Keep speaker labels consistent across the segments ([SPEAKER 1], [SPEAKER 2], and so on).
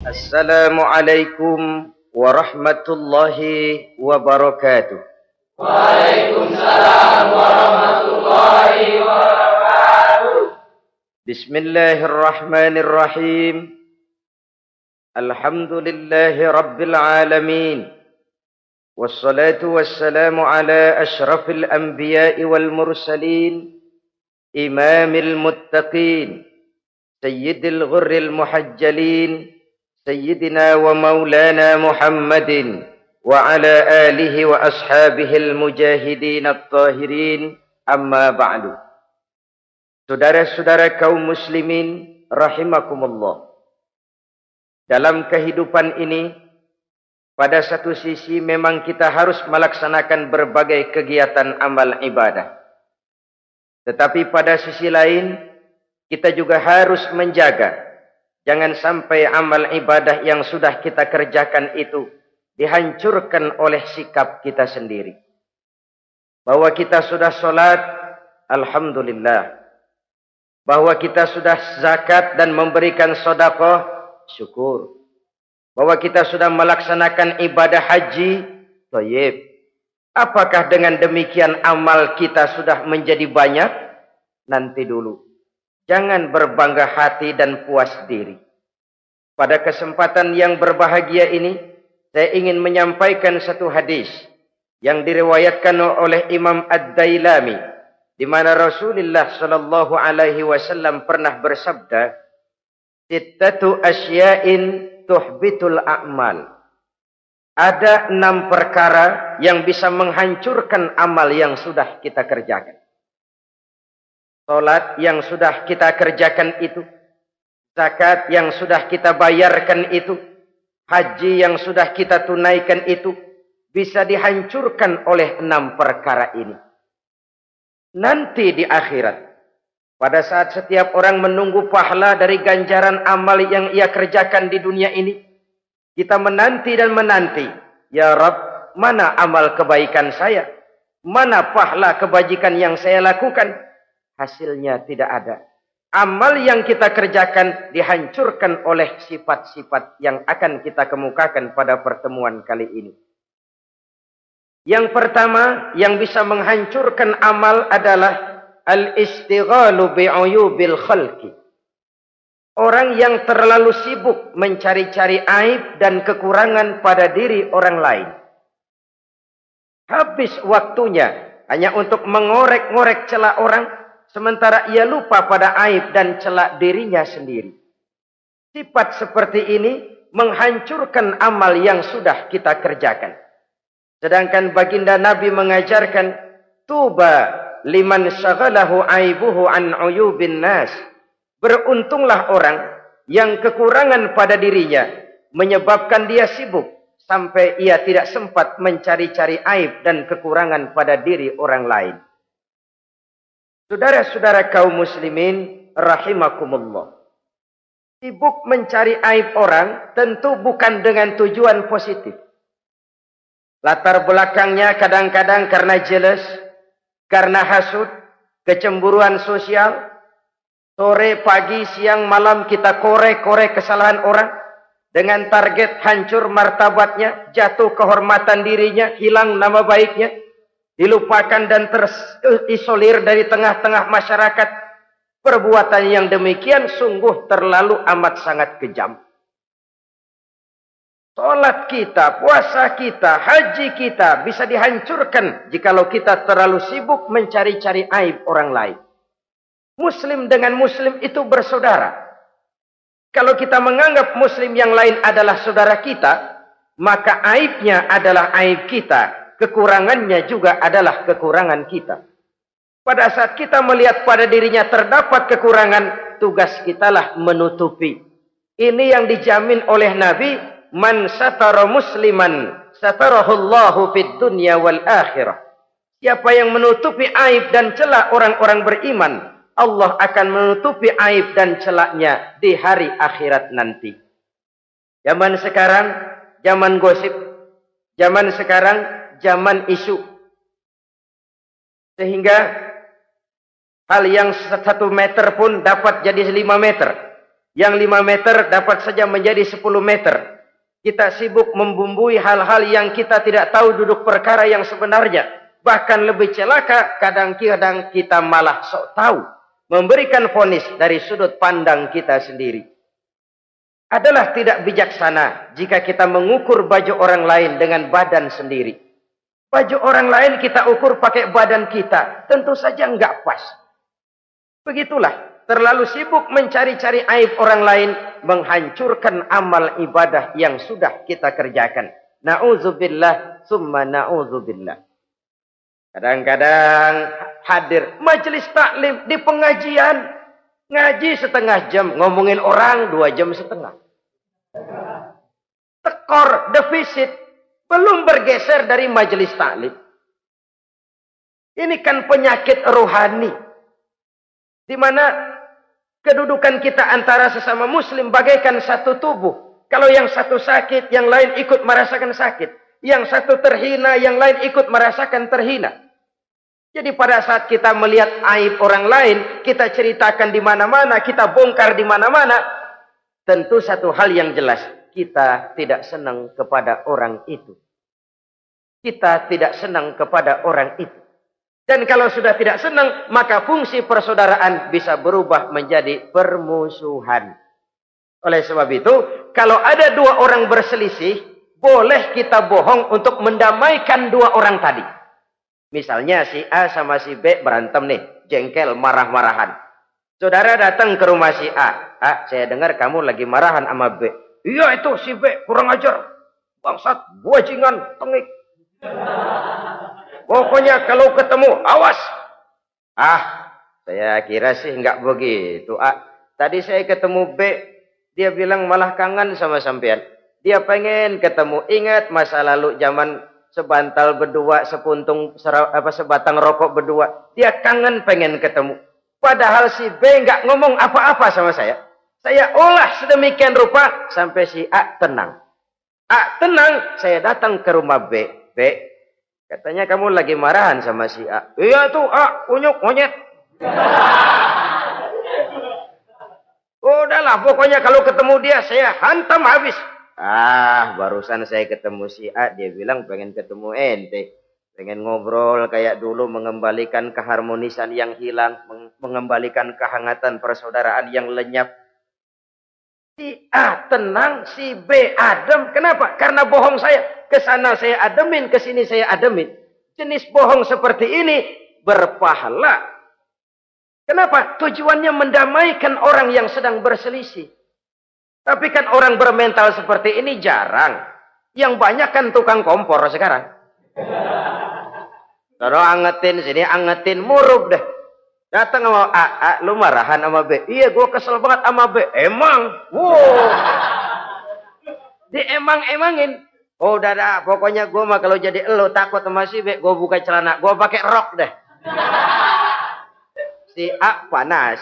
[SPEAKER 1] Assalamualaikum warahmatullahi wabarakatuh.
[SPEAKER 2] Waalaikumsalam warahmatullahi wabarakatuh.
[SPEAKER 1] Bismillahirrahmanirrahim. Alhamdulillahi rabbil alamin. Wassalatu wassalamu ala ashrafil anbiya'i wal mursalin, imamil muttaqin, sayyidil ghurril muhajjalin, sayyidina wa maulana Muhammadin wa ala alihi wa ashabihil mujahidin at-tahirin, amma ba'du. Saudara-saudara kaum muslimin rahimakumullah. Dalam kehidupan ini, pada satu sisi memang kita harus melaksanakan berbagai kegiatan amal ibadah. Tetapi pada sisi lain, kita juga harus menjaga jangan sampai amal ibadah yang sudah kita kerjakan itu dihancurkan oleh sikap kita sendiri. Bahwa kita sudah sholat, alhamdulillah. Bahwa kita sudah zakat dan memberikan sedekah, syukur. Bahwa kita sudah melaksanakan ibadah haji, thayyib. Apakah dengan demikian amal kita sudah menjadi banyak? Nanti dulu. Jangan berbangga hati dan puas diri. Pada kesempatan yang berbahagia ini, saya ingin menyampaikan satu hadis yang diriwayatkan oleh Imam Ad-Dailami, di mana Rasulullah sallallahu alaihi wasallam pernah bersabda, "Sittatu asya'in tuhbitul a'mal." Ada 6 perkara yang bisa menghancurkan amal yang sudah kita kerjakan. Salat yang sudah kita kerjakan itu, zakat yang sudah kita bayarkan itu, haji yang sudah kita tunaikan itu, bisa dihancurkan oleh 6 perkara ini. Nanti di akhirat, pada saat setiap orang menunggu pahala dari ganjaran amal yang ia kerjakan di dunia ini, kita menanti dan menanti, ya Rabb, mana amal kebaikan saya? Mana pahala kebajikan yang saya lakukan? Hasilnya tidak ada. Amal yang kita kerjakan dihancurkan oleh sifat-sifat yang akan kita kemukakan pada pertemuan kali ini. Yang pertama yang bisa menghancurkan amal adalah al-istighalu bi'uyubil khalqi. Orang yang terlalu sibuk mencari-cari aib dan kekurangan pada diri orang lain. Habis waktunya hanya untuk mengorek-ngorek celah orang, sementara ia lupa pada aib dan celak dirinya sendiri. Sifat seperti ini menghancurkan amal yang sudah kita kerjakan. Sedangkan baginda Nabi mengajarkan, tuba liman syaghalahu aibuhu an uyubin nas. Beruntunglah orang yang kekurangan pada dirinya menyebabkan dia sibuk sampai ia tidak sempat mencari-cari aib dan kekurangan pada diri orang lain. Saudara-saudara kaum muslimin rahimakumullah. Sibuk mencari aib orang tentu bukan dengan tujuan positif. Latar belakangnya kadang-kadang karena jealous, karena hasud, kecemburuan sosial. Sore, pagi, siang, malam kita korek-korek kesalahan orang dengan target hancur martabatnya, jatuh kehormatan dirinya, hilang nama baiknya, dilupakan dan terisolir dari tengah-tengah masyarakat. Perbuatan yang demikian sungguh terlalu amat sangat kejam. Salat kita, puasa kita, haji kita bisa dihancurkan jikalau kita terlalu sibuk mencari-cari aib orang lain. Muslim dengan muslim itu bersaudara. Kalau kita menganggap muslim yang lain adalah saudara kita, maka aibnya adalah aib kita. Kekurangannya juga adalah kekurangan kita. Pada saat kita melihat pada dirinya terdapat kekurangan, tugas kitalah menutupi. Ini yang dijamin oleh Nabi, man satara musliman satarahullahu fid dunya wal akhirah. Siapa yang menutupi aib dan celah orang-orang beriman, Allah akan menutupi aib dan celaknya di hari akhirat nanti. Zaman sekarang, zaman gosip. Zaman sekarang, zaman isu. Sehingga hal yang 1 meter pun dapat jadi 5 meter. Yang 5 meter dapat saja menjadi 10 meter. Kita sibuk membumbui hal-hal yang kita tidak tahu duduk perkara yang sebenarnya. Bahkan lebih celaka, kadang-kadang kita malah sok tahu. Memberikan vonis dari sudut pandang kita sendiri. Adalah tidak bijaksana jika kita mengukur baju orang lain dengan badan sendiri. Baju orang lain kita ukur pakai badan kita. Tentu saja enggak pas. Begitulah. Terlalu sibuk mencari-cari aib orang lain. Menghancurkan amal ibadah yang sudah kita kerjakan. Na'udzubillah summa na'udzubillah. Kadang-kadang hadir majelis taklim di pengajian. Ngaji setengah jam. Ngomongin orang 2 jam setengah. Tekor, defisit. Belum bergeser dari majelis taklim. Ini kan penyakit rohani. Di mana kedudukan kita antara sesama muslim bagaikan satu tubuh. Kalau yang satu sakit, yang lain ikut merasakan sakit. Yang satu terhina, yang lain ikut merasakan terhina. Jadi pada saat kita melihat aib orang lain, kita ceritakan di mana-mana, kita bongkar di mana-mana. Tentu satu hal yang jelas, kita tidak senang kepada orang itu. Kita tidak senang kepada orang itu. Dan kalau sudah tidak senang, maka fungsi persaudaraan bisa berubah menjadi permusuhan. Oleh sebab itu, kalau ada 2 orang berselisih, boleh kita bohong untuk mendamaikan 2 orang tadi. Misalnya si A sama si B berantem nih, jengkel, marah-marahan. Saudara datang ke rumah si A. A, saya dengar kamu lagi marahan sama B. Iya itu si B, kurang ajar. Bangsat, bajingan, tengik. Pokoknya kalau ketemu, awas. Ah, saya kira sih enggak begitu. A, tadi saya ketemu B, dia bilang malah kangen sama sampean. Dia pengen ketemu. Ingat masa lalu zaman sebantal berdua, sebatang rokok berdua. Dia kangen pengen ketemu. Padahal si B enggak ngomong apa-apa sama saya. Saya olah sedemikian rupa sampai si A tenang. A tenang, saya datang ke rumah B. B, katanya kamu lagi marahan sama si A. Iya tuh A, kunyuk, monyet. Udahlah, pokoknya kalau ketemu dia saya hantam habis. Ah, barusan saya ketemu si A, dia bilang pengen ketemu ente. Pengen ngobrol kayak dulu, mengembalikan keharmonisan yang hilang, mengembalikan kehangatan persaudaraan yang lenyap. Si A tenang, si B adem. Kenapa? Karena bohong saya. Kesana saya ademin, kesini saya ademin. Jenis bohong seperti ini berpahala. Kenapa? Tujuannya mendamaikan orang yang sedang berselisih. Tapi kan orang bermental seperti ini jarang. Yang banyak kan tukang kompor sekarang. Kalau angetin sini, angetin murub deh. Datang sama A, lu marahan sama B. Iya, gue kesel banget sama B. Emang? Wow. Diemang-emangin. Oh, udah, pokoknya gue mah kalau jadi elo takut sama si B, gue buka celana, gue pakai rok deh. Si A panas.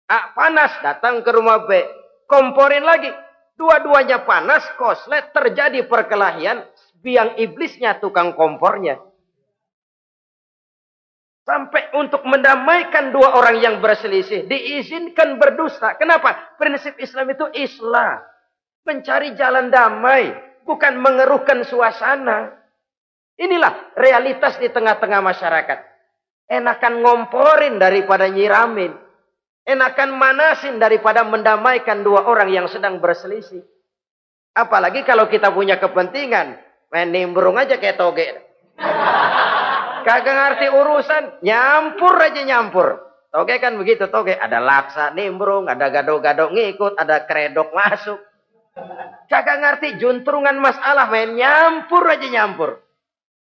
[SPEAKER 1] A panas, datang ke rumah B. Komporin lagi. Dua-duanya panas, koslet, terjadi perkelahian. Biang iblisnya tukang kompornya. Sampai untuk mendamaikan 2 orang yang berselisih. Diizinkan berdusta. Kenapa? Prinsip Islam itu islah. Mencari jalan damai. Bukan mengeruhkan suasana. Inilah realitas di tengah-tengah masyarakat. Enakan ngomporin daripada nyiramin. Enakan manasin daripada mendamaikan 2 orang yang sedang berselisih. Apalagi kalau kita punya kepentingan. Main nimbrung aja kayak toge. Kagak ngerti urusan. Nyampur aja nyampur. Toge kan begitu toge. Ada laksa nimbrung. Ada gado-gado ngikut. Ada kredok masuk. Kagak ngerti juntrungan masalah, main nyampur aja nyampur.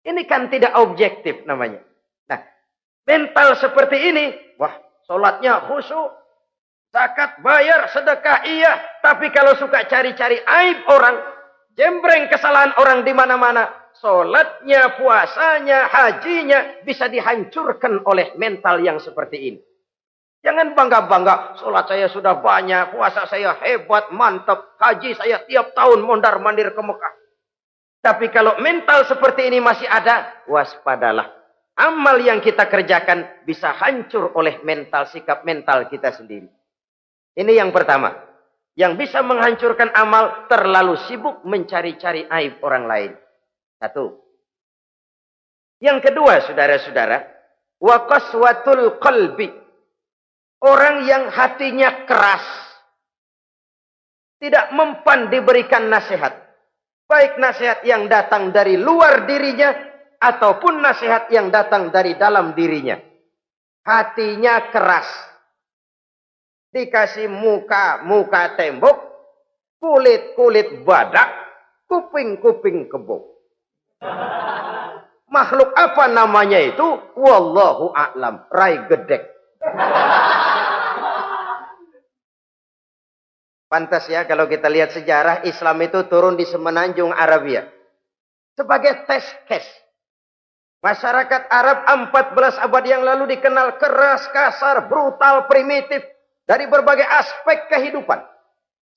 [SPEAKER 1] Ini kan tidak objektif namanya. Nah, mental seperti ini, wah, sholatnya khusyuk, zakat bayar, sedekah iya, tapi kalau suka cari-cari aib orang, jembreng kesalahan orang di mana-mana, sholatnya, puasanya, hajinya bisa dihancurkan oleh mental yang seperti ini. Jangan bangga-bangga, sholat saya sudah banyak, puasa saya hebat, mantap, haji saya tiap tahun mondar-mandir ke Mekah. Tapi kalau mental seperti ini masih ada, waspadalah. Amal yang kita kerjakan bisa hancur oleh mental, sikap mental kita sendiri. Ini yang pertama. Yang bisa menghancurkan amal terlalu sibuk mencari-cari aib orang lain. Satu. Yang kedua, saudara-saudara, wa qaswatul qalbi. Orang yang hatinya keras, tidak mempan diberikan nasihat. Baik nasihat yang datang dari luar dirinya, ataupun nasihat yang datang dari dalam dirinya. Hatinya keras. Dikasih muka tembok, kulit badak, kuping kebo. Makhluk apa namanya itu? Wallahu a'lam. Rai gedek. Pantas ya kalau kita lihat sejarah, Islam itu turun di semenanjung Arabia. Sebagai test case. Masyarakat Arab 14 abad yang lalu dikenal keras, kasar, brutal, primitif. Dari berbagai aspek kehidupan.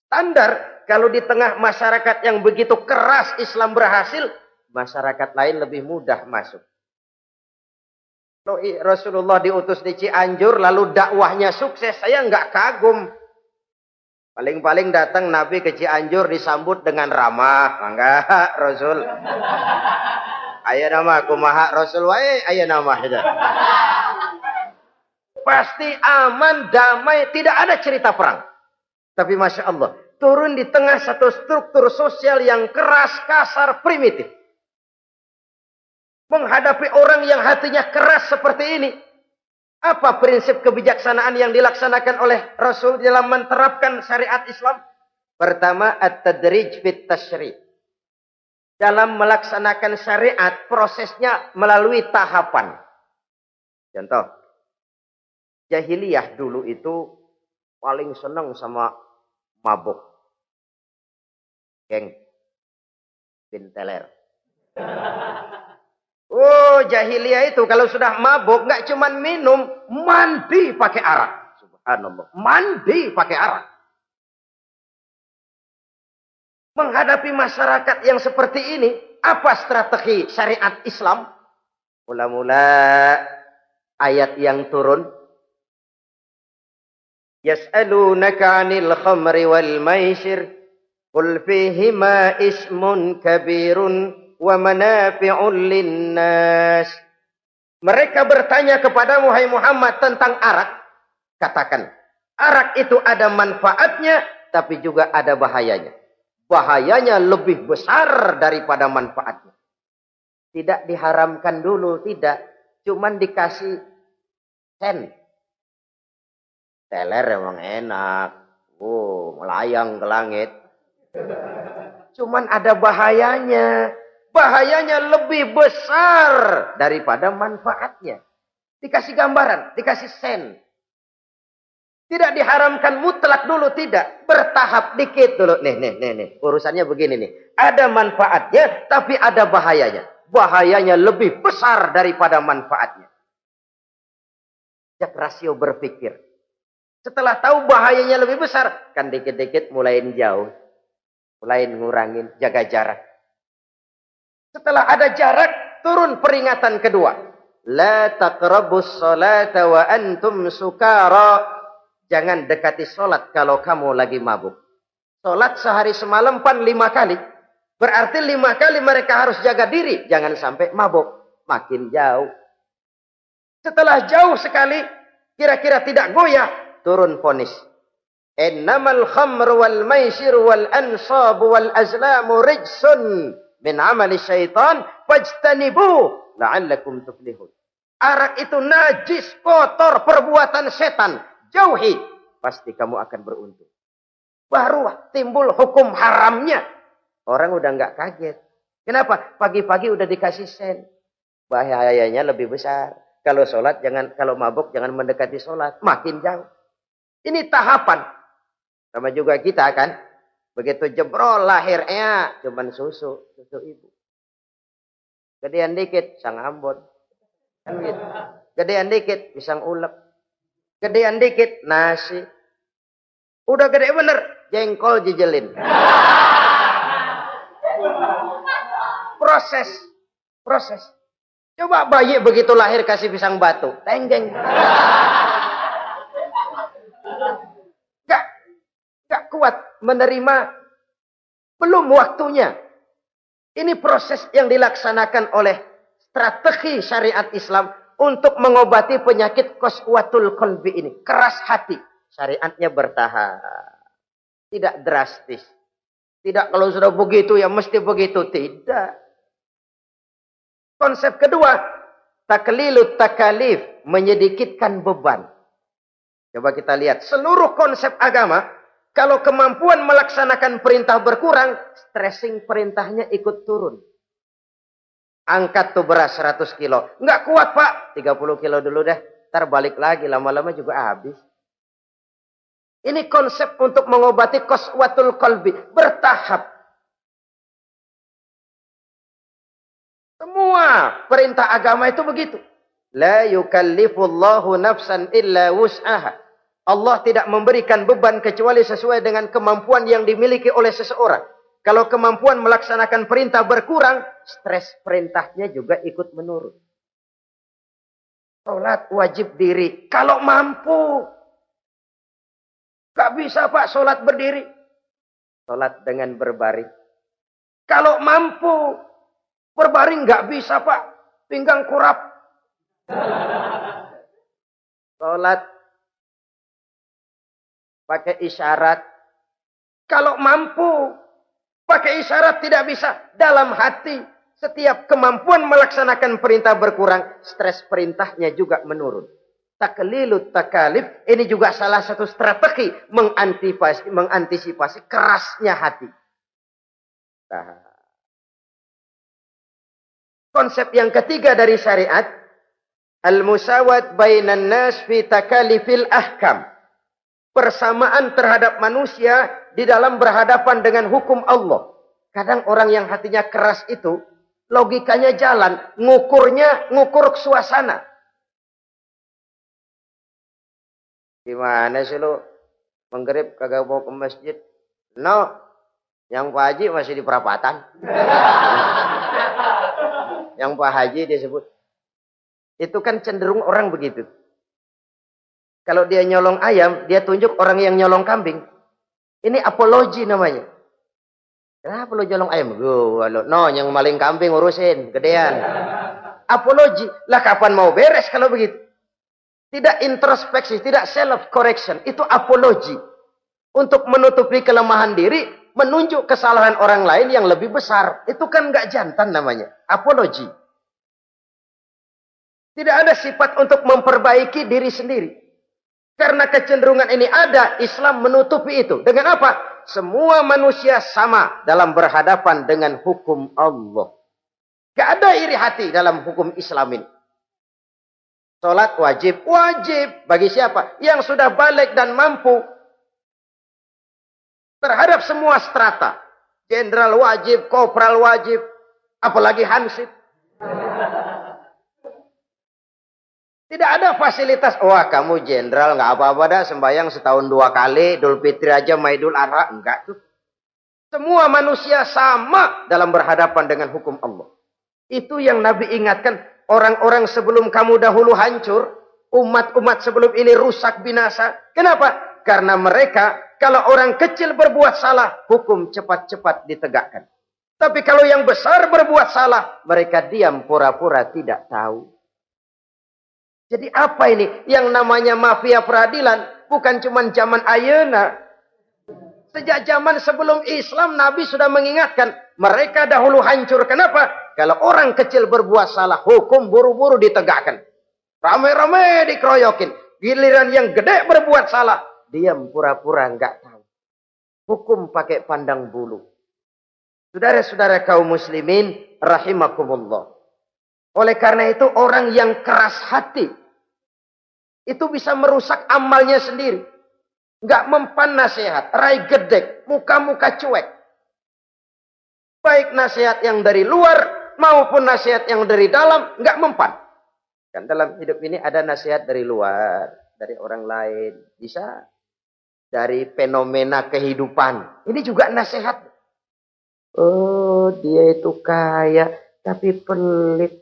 [SPEAKER 1] Standar, kalau di tengah masyarakat yang begitu keras Islam berhasil, masyarakat lain lebih mudah masuk. Rasulullah diutus di Cianjur, lalu dakwahnya sukses, saya nggak kagum. Paling-paling datang Nabi ke Cianjur disambut dengan ramah. Enggak, Rasul. Ayo nama kumaha Rasul wae, ayo nama itu. Pasti aman, damai, tidak ada cerita perang. Tapi Masya Allah, turun di tengah satu struktur sosial yang keras, kasar, primitif. Menghadapi orang yang hatinya keras seperti ini. Apa prinsip kebijaksanaan yang dilaksanakan oleh Rasul dalam menerapkan syariat Islam? Pertama, at-tadrij fit tasyri'. Dalam melaksanakan syariat, prosesnya melalui tahapan. Contoh, jahiliyah dulu itu paling senang sama mabuk. Geng. Binteler. Oh, jahiliyah itu kalau sudah mabuk nggak cuma minum, mandi pakai arak. Subhanallah, mandi pakai arak. Menghadapi masyarakat yang seperti ini, apa strategi syariat Islam? Mula-mula ayat yang turun. Yas'alunaka 'anil khamri wal maisir, qul fihima ismun kabirun wa manafi'un linnas. Mereka bertanya kepada Muhammad tentang arak. Katakan, arak itu ada manfaatnya, tapi juga ada bahayanya. Bahayanya lebih besar daripada manfaatnya. Tidak diharamkan dulu, tidak. Cuman dikasih sen. Teler emang enak. Oh, melayang ke langit. Cuman ada bahayanya. Bahayanya lebih besar daripada manfaatnya. Dikasih gambaran, dikasih sen. Tidak diharamkan mutlak dulu, tidak. Bertahap dikit dulu. Nih. Urusannya begini nih. Ada manfaatnya, tapi ada bahayanya. Bahayanya lebih besar daripada manfaatnya. Jak rasio berpikir. Setelah tahu bahayanya lebih besar, kan dikit-dikit mulain jauh. Mulain ngurangin, jaga jarak. Setelah ada jarak, turun peringatan kedua. La taqrabus salata wa antum sukara. Jangan dekati sholat kalau kamu lagi mabuk. Sholat sehari semalam 5 kali. Berarti 5 kali mereka harus jaga diri. Jangan sampai mabuk. Makin jauh. Setelah jauh sekali, kira-kira tidak goyah, turun vonis. Innamal khamru wal maisir wal ansabu wal azlamu rijsun min amali syaitan fajtanibu la'allakum tuflihun. Arak itu najis, kotor, perbuatan setan. Jauhi, pasti kamu akan beruntung. Baru timbul hukum haramnya. Orang udah nggak kaget. Kenapa? Pagi-pagi udah dikasih sen. Bahayanya lebih besar. Kalau sholat jangan, kalau mabuk jangan mendekati sholat. Makin jauh. Ini tahapan. Sama juga kita kan. Begitu jebrol lahirnya cuman susu ibu. Gedean dikit sang ambon. Kan gitu. Gedean dikit pisang ulek. Gedean dikit nasi. Udah gede bener jengkol jijelin. Proses. Coba bayi begitu lahir kasih pisang batu, tenggeng. Gak kuat. menerima, belum waktunya. Ini proses yang dilaksanakan oleh strategi syariat Islam untuk mengobati penyakit qaswatul qalbi ini. Keras hati. Syariatnya bertahap. Tidak drastis. Tidak kalau sudah begitu ya mesti begitu. Tidak. Konsep kedua, taklilut takalif, menyedikitkan beban. Coba kita lihat, seluruh konsep agama, kalau kemampuan melaksanakan perintah berkurang, stressing perintahnya ikut turun. Angkat tuh beras 100 kilo. Enggak kuat pak, 30 kilo dulu deh. Ntar balik lagi, lama-lama juga habis. Ini konsep untuk mengobati qaswatul qalbi, bertahap. Semua perintah agama itu begitu. La yukallifullahu nafsan illa wus'aha. Allah tidak memberikan beban kecuali sesuai dengan kemampuan yang dimiliki oleh seseorang. Kalau kemampuan melaksanakan perintah berkurang, stres perintahnya juga ikut menurun. Salat wajib diri. Kalau mampu. Gak bisa pak salat berdiri. Salat dengan berbaring. Kalau mampu. Berbaring gak bisa pak. Pinggang kurap. Salat pakai isyarat. Kalau mampu pakai isyarat tidak bisa. Dalam hati setiap kemampuan melaksanakan perintah berkurang, stres perintahnya juga menurun. Taklilut takalif ini juga salah satu strategi mengantisipasi kerasnya hati. Nah. Konsep yang ketiga dari syariat, al-musawat bainan nas fi takalifil ahkam. Persamaan terhadap manusia di dalam berhadapan dengan hukum Allah. Kadang orang yang hatinya keras itu, logikanya jalan, ngukur suasana. Gimana sih lu? Menggerib kagak mau ke masjid? No, yang Pak Haji masih di perapatan. Yang Pak Haji disebut. Itu kan cenderung orang begitu. Kalau dia nyolong ayam, dia tunjuk orang yang nyolong kambing. Ini apologi namanya. Kenapa lo nyolong ayam? No, yang maling kambing urusin, gedean. Apologi. Lah kapan mau beres kalau begitu? Tidak introspeksi, tidak self correction. Itu apologi. Untuk menutupi kelemahan diri, menunjuk kesalahan orang lain yang lebih besar. Itu kan nggak jantan namanya. Apologi. Tidak ada sifat untuk memperbaiki diri sendiri. Karena kecenderungan ini ada, Islam menutupi itu. Dengan apa? Semua manusia sama dalam berhadapan dengan hukum Allah. Gak ada iri hati dalam hukum Islam ini. Salat wajib. Wajib. Bagi siapa? Yang sudah balik dan mampu. Terhadap semua strata. Jenderal wajib, kopral wajib. Apalagi hansip. Tidak ada fasilitas. Wah kamu jenderal nggak apa-apa dah sembahyang setahun 2 kali. Idul Fitri aja sama Idul Adha. Enggak tuh. Semua manusia sama dalam berhadapan dengan hukum Allah. Itu yang Nabi ingatkan. Orang-orang sebelum kamu dahulu hancur. Umat-umat sebelum ini rusak binasa. Kenapa? Karena mereka kalau orang kecil berbuat salah. Hukum cepat-cepat ditegakkan. Tapi kalau yang besar berbuat salah. Mereka diam pura-pura tidak tahu. Jadi apa ini? Yang namanya mafia peradilan bukan cuma zaman ayeuna. Sejak zaman sebelum Islam Nabi sudah mengingatkan. Mereka dahulu hancur. Kenapa? Kalau orang kecil berbuat salah, hukum buru-buru ditegakkan. Rame-rame dikeroyokin. Giliran yang gede berbuat salah, diam pura-pura enggak tahu. Hukum pakai pandang bulu. Saudara-saudara kaum muslimin rahimakumullah. Oleh karena itu orang yang keras hati itu bisa merusak amalnya sendiri. Enggak mempan nasihat, rai gedek, muka-muka cuek. Baik nasihat yang dari luar maupun nasihat yang dari dalam enggak mempan. Kan dalam hidup ini ada nasihat dari luar, dari orang lain, bisa dari fenomena kehidupan. Ini juga nasihat. Oh, dia itu kaya tapi pelit.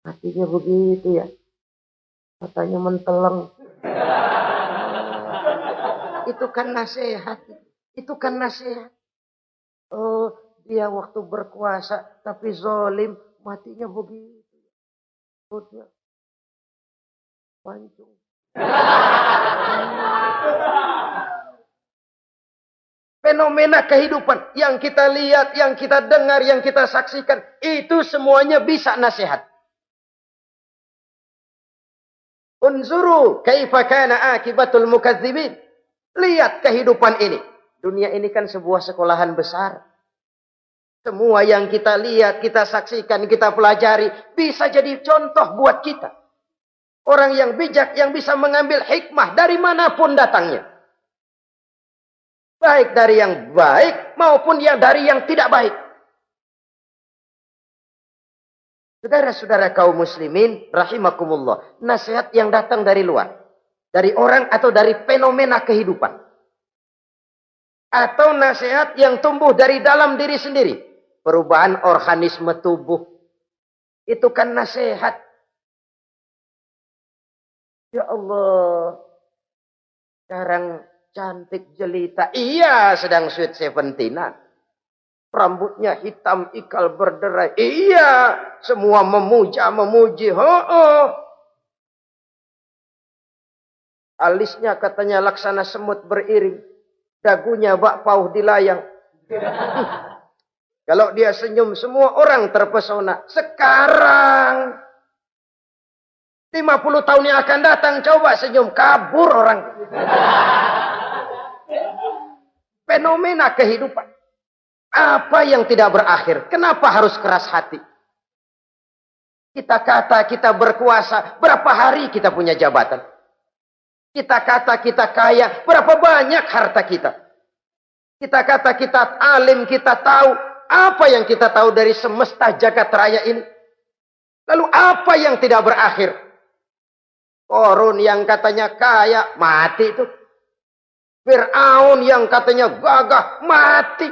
[SPEAKER 1] Hatinya begitu ya. Katanya menteleng. Itu kan nasihat. Itu kan nasihat. Oh, dia waktu berkuasa tapi zalim, matinya begitu. Perutnya pancung. Fenomena kehidupan yang kita lihat, yang kita dengar, yang kita saksikan, itu semuanya bisa nasihat. Unzuru kaifa kana akibatul mukadzibin. Lihat kehidupan ini. Dunia ini kan sebuah sekolahan besar. Semua yang kita lihat, kita saksikan, kita pelajari, bisa jadi contoh buat kita. Orang yang bijak, yang bisa mengambil hikmah dari manapun datangnya. Baik dari yang baik maupun yang dari yang tidak baik. Saudara-saudara kaum muslimin, rahimakumullah. Nasihat yang datang dari luar. Dari orang atau dari fenomena kehidupan. Atau nasihat yang tumbuh dari dalam diri sendiri. Perubahan organisme tubuh. Itu kan nasihat. Ya Allah. Sekarang cantik jelita. Iya, sedang sweet 17-an. Rambutnya hitam ikal berderai. Iya, semua memuji. Alisnya katanya laksana semut beriring. Dagunya bak pauh dilayang. Kalau dia senyum, semua orang terpesona. Sekarang 50 tahun yang akan datang, coba senyum, kabur orang. Fenomena kehidupan. Apa yang tidak berakhir? Kenapa harus keras hati? Kita kata kita berkuasa, berapa hari kita punya jabatan? Kita kata kita kaya, berapa banyak harta kita? Kita kata kita alim, kita tahu. Apa yang kita tahu dari semesta jagat raya ini? Lalu apa yang tidak berakhir? Korun yang katanya kaya, mati itu. Fir'aun yang katanya gagah, mati.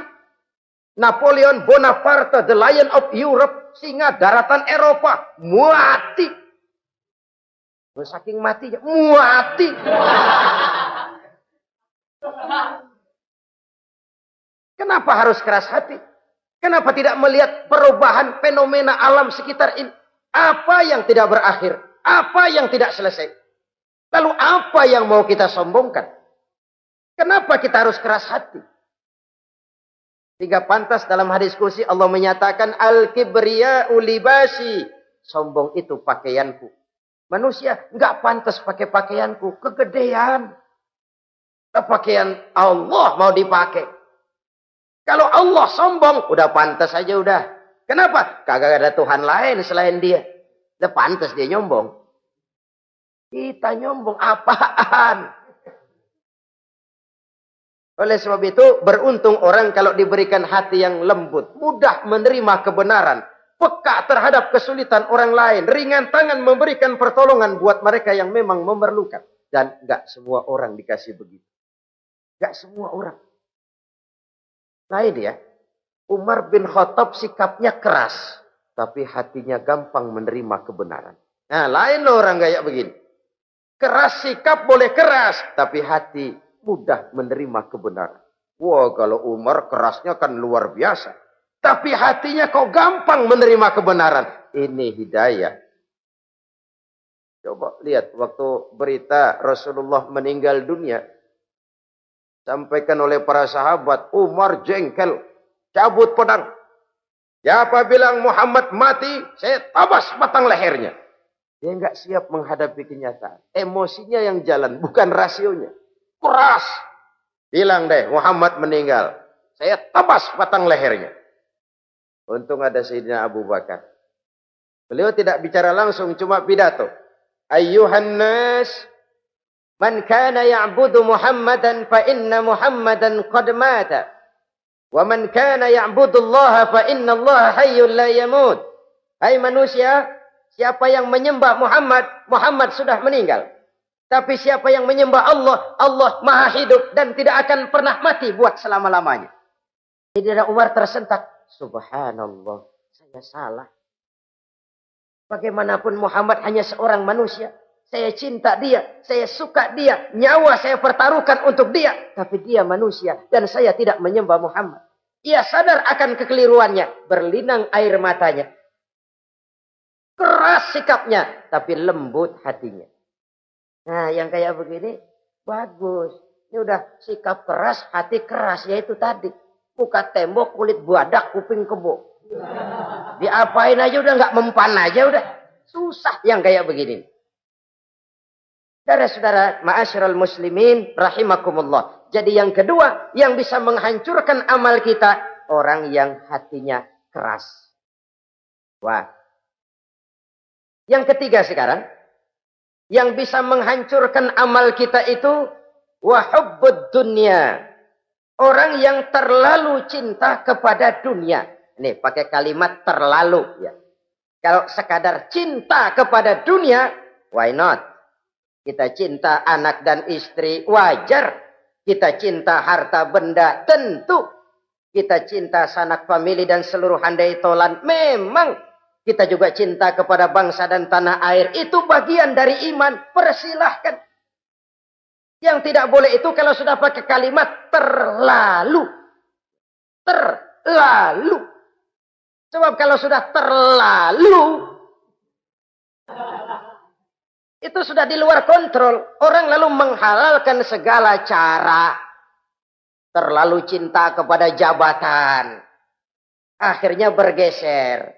[SPEAKER 1] Napoleon Bonaparte, the Lion of Europe, singa daratan Eropa, mati. Saking matinya, mati. Kenapa harus keras hati? Kenapa tidak melihat perubahan fenomena alam sekitar ini? Apa yang tidak berakhir? Apa yang tidak selesai? Lalu apa yang mau kita sombongkan? Kenapa kita harus keras hati? Sehingga pantas dalam hadis kursi Allah menyatakan al-kibriya'u libasi. Sombong itu pakaianku. Manusia enggak pantas pakai pakaianku, kegedean. Pakaian Allah mau dipakai. Kalau Allah sombong, udah pantas aja udah. Kenapa? Kagak ada Tuhan lain selain dia. Udah pantas dia nyombong. Kita nyombong apaan? Oleh sebab itu, beruntung orang kalau diberikan hati yang lembut. Mudah menerima kebenaran. Peka terhadap kesulitan orang lain. Ringan tangan memberikan pertolongan buat mereka yang memang memerlukan. Dan enggak semua orang dikasih begitu. Enggak semua orang. Lain ya. Umar bin Khattab sikapnya keras. Tapi hatinya gampang menerima kebenaran. Nah, lain loh orang kayak begini. Keras sikap boleh keras. Tapi hati mudah menerima kebenaran. Wah, kalau Umar kerasnya kan luar biasa. Tapi hatinya kok gampang menerima kebenaran. Ini hidayah. Coba lihat waktu berita Rasulullah meninggal dunia. Sampaikan oleh para sahabat. Umar jengkel. Cabut pedang. Siapa bilang Muhammad mati, saya tabas batang lehernya. Dia nggak siap menghadapi kenyataan. Emosinya yang jalan, bukan rasionya. Keras. Bilang deh, Muhammad meninggal. Saya tabas batang lehernya. Untung ada Sayyidina Abu Bakar. Beliau tidak bicara langsung, cuma pidato. Ayyuhan nas, man kana ya'budu Muhammadan fa inna Muhammadan qad mata. Wa man kana ya'budu Allah fa inna Allah hayyul la yamut. Hai manusia, siapa yang menyembah Muhammad, Muhammad sudah meninggal. Tapi siapa yang menyembah Allah, Allah maha hidup dan tidak akan pernah mati buat selama-lamanya. Sayyidina Umar tersentak. Subhanallah, saya salah. Bagaimanapun Muhammad hanya seorang manusia. Saya cinta dia, saya suka dia, nyawa saya pertaruhkan untuk dia. Tapi dia manusia dan saya tidak menyembah Muhammad. Ia sadar akan kekeliruannya, berlinang air matanya. Keras sikapnya, tapi lembut hatinya. Nah, yang kayak begini, bagus. Ini udah sikap keras, hati keras, yaitu tadi. Muka tembok, kulit buadak, kuping kebo. Diapain aja udah nggak mempan aja udah. Susah yang kayak begini. Saudara-saudara, ma'asyiral muslimin rahimakumullah. Jadi yang kedua yang bisa menghancurkan amal kita, orang yang hatinya keras. Wah. Yang ketiga sekarang, yang bisa menghancurkan amal kita itu wahubbud dunya. Orang yang terlalu cinta kepada dunia. Nih, pakai kalimat terlalu ya. Kalau sekadar cinta kepada dunia, why not? Kita cinta anak dan istri, wajar. Kita cinta harta benda, tentu. Kita cinta sanak famili dan seluruh handai tolan, memang. Kita juga cinta kepada bangsa dan tanah air. Itu bagian dari iman, persilahkan. Yang tidak boleh itu kalau sudah pakai kalimat terlalu. Terlalu. Sebab kalau sudah terlalu, itu sudah di luar kontrol. Orang lalu menghalalkan segala cara. Terlalu cinta kepada jabatan. Akhirnya bergeser.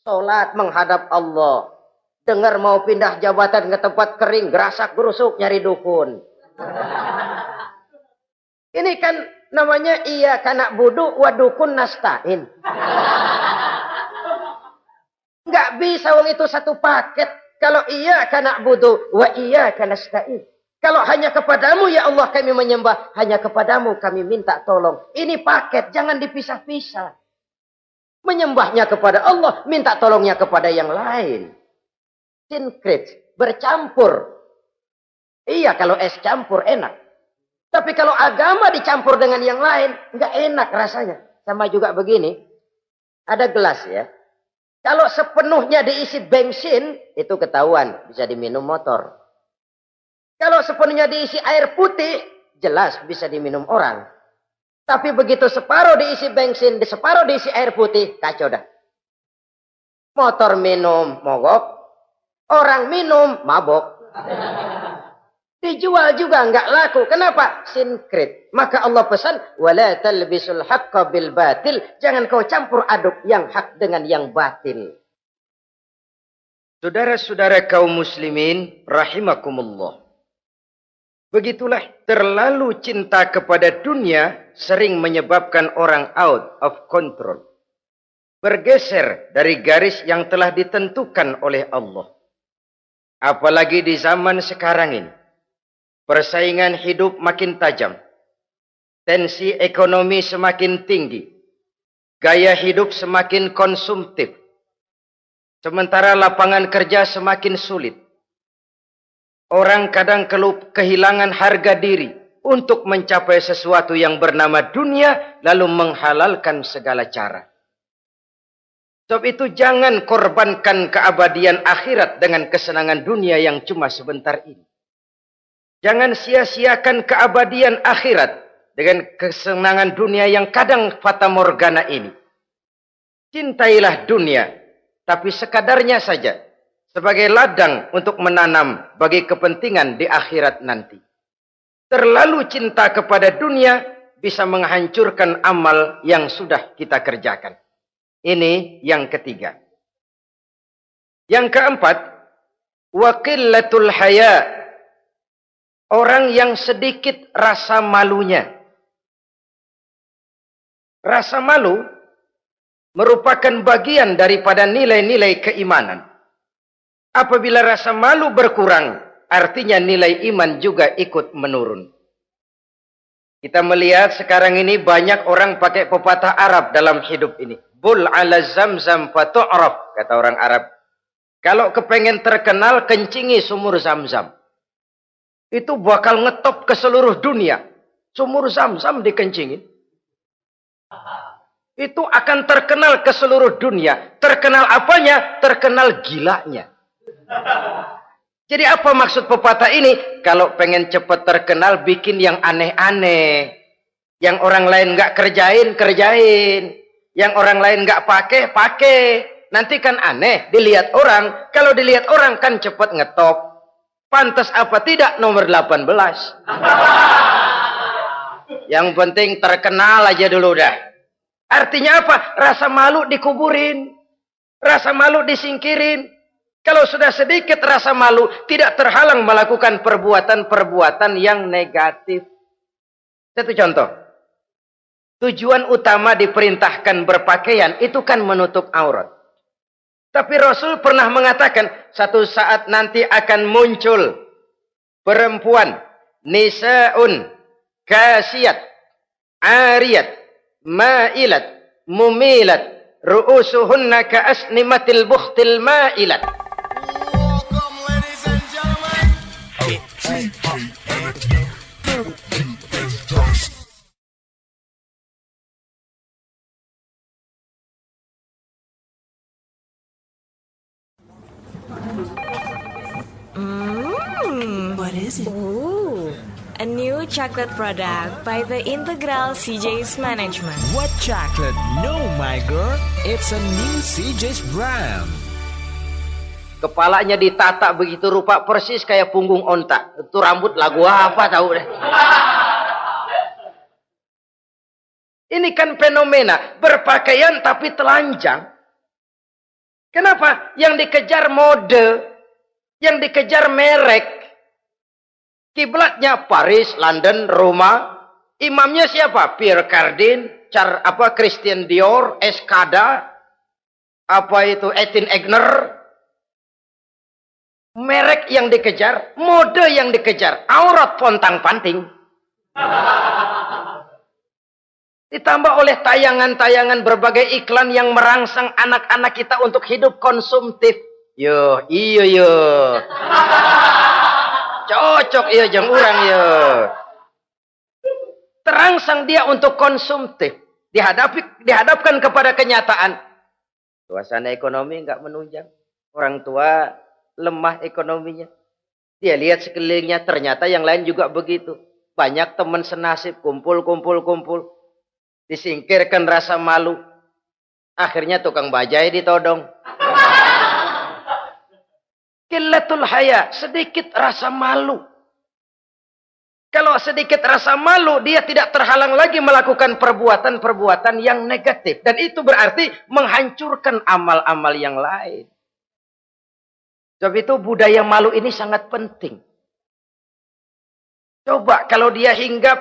[SPEAKER 1] Sholat menghadap Allah. Dengar mau pindah jabatan ke tempat kering. Gerasak gerusuk nyari dukun. Ini kan namanya iya kanak budu wa dukun nasta'in. Nggak bisa wong itu satu paket. Kalau iya kanak budu wa iya kanasta'in. Kalau hanya kepadamu ya Allah kami menyembah, hanya kepadamu kami minta tolong. Ini paket, jangan dipisah-pisah. Menyembahnya kepada Allah, minta tolongnya kepada yang lain. Sinkret, bercampur. Iya, kalau es campur enak. Tapi kalau agama dicampur dengan yang lain, nggak enak rasanya. Sama juga begini, ada gelas ya. Kalau sepenuhnya diisi bensin, itu ketahuan, bisa diminum motor. Kalau sepenuhnya diisi air putih, jelas bisa diminum orang. Tapi begitu separuh diisi bensin, separuh diisi air putih, kacau dah. Motor minum, mogok. Orang minum, mabok. Dijual juga nggak laku. Kenapa? Sinkret. Maka Allah pesan, wala talbisul haqqa bil batil. Jangan kau campur aduk yang hak dengan yang batil. Saudara-saudara kaum muslimin, rahimakumullah. Begitulah terlalu cinta kepada dunia sering menyebabkan orang out of control. Bergeser dari garis yang telah ditentukan oleh Allah. Apalagi di zaman sekarang ini. Persaingan hidup makin tajam. Tensi ekonomi semakin tinggi. Gaya hidup semakin konsumtif. Sementara lapangan kerja semakin sulit. Orang kadang kehilangan harga diri untuk mencapai sesuatu yang bernama dunia, lalu menghalalkan segala cara. Sebab itu jangan korbankan keabadian akhirat dengan kesenangan dunia yang cuma sebentar ini. Jangan sia-siakan keabadian akhirat dengan kesenangan dunia yang kadang fata morgana ini. Cintailah dunia, tapi sekadarnya saja. Sebagai ladang untuk menanam bagi kepentingan di akhirat nanti. Terlalu cinta kepada dunia bisa menghancurkan amal yang sudah kita kerjakan. Ini yang ketiga. Yang keempat, waqillatul haya. Orang yang sedikit rasa malunya. Rasa malu merupakan bagian daripada nilai-nilai keimanan. Apabila rasa malu berkurang, artinya nilai iman juga ikut menurun. Kita melihat sekarang ini banyak orang pakai pepatah Arab dalam hidup ini. Bul ala zamzam fatu'raf, kata orang Arab. Kalau kepengen terkenal, kencingi sumur Zamzam. Itu bakal ngetop ke seluruh dunia. Sumur Zamzam dikencingin. Itu akan terkenal ke seluruh dunia. Terkenal apanya? Terkenal gilanya. Jadi apa maksud pepatah ini? Kalau pengen cepat terkenal, bikin yang aneh-aneh. Yang orang lain nggak kerjain, kerjain. Yang orang lain nggak pakai, pakai. Nanti kan aneh, dilihat orang. Kalau dilihat orang kan cepat ngetop. Pantas apa tidak nomor 18. Yang penting terkenal aja dulu dah. Artinya apa? Rasa malu dikuburin. Rasa malu disingkirin. Kalau sudah sedikit rasa malu, tidak terhalang melakukan perbuatan-perbuatan yang negatif. Satu contoh. Tujuan utama diperintahkan berpakaian itu kan menutup aurat. Tapi Rasul pernah mengatakan, satu saat nanti akan muncul perempuan, nisaun, kasiyat, ariyat, ma'ilat, mumilat, ru'usuhunna ka'asnimatil bukhtil ma'ilat.
[SPEAKER 3] What is it?
[SPEAKER 4] Ooh, a new chocolate product by the Integral CJ's Management.
[SPEAKER 5] What chocolate? No, my girl. It's a new CJ's brand.
[SPEAKER 1] Kepalanya ditata begitu rupa persis kayak punggung onta. Itu rambut lagu apa tahu deh. Ini kan fenomena berpakaian tapi telanjang. Kenapa? Yang dikejar mode, yang dikejar merek. Kiblatnya Paris, London, Roma. Imamnya siapa? Pierre Cardin, Christian Dior, Escada, Etienne Egner. Merek yang dikejar, mode yang dikejar, aurat pontang-panting. Ditambah oleh tayangan-tayangan berbagai iklan yang merangsang anak-anak kita untuk hidup konsumtif. Iyo. Cocok iya jeng urang yo. Terangsang dia untuk konsumtif. Dihadapkan kepada kenyataan. Suasana ekonomi enggak menunjang. Orang tua lemah ekonominya. Dia lihat sekelilingnya, ternyata yang lain juga begitu. Banyak teman senasib, kumpul. Disingkirkan rasa malu. Akhirnya tukang bajai ditodong. Qillatul haya, sedikit rasa malu. Kalau sedikit rasa malu, dia tidak terhalang lagi melakukan perbuatan-perbuatan yang negatif. Dan itu berarti menghancurkan amal-amal yang lain. Sebab itu budaya malu ini sangat penting. Coba kalau dia hinggap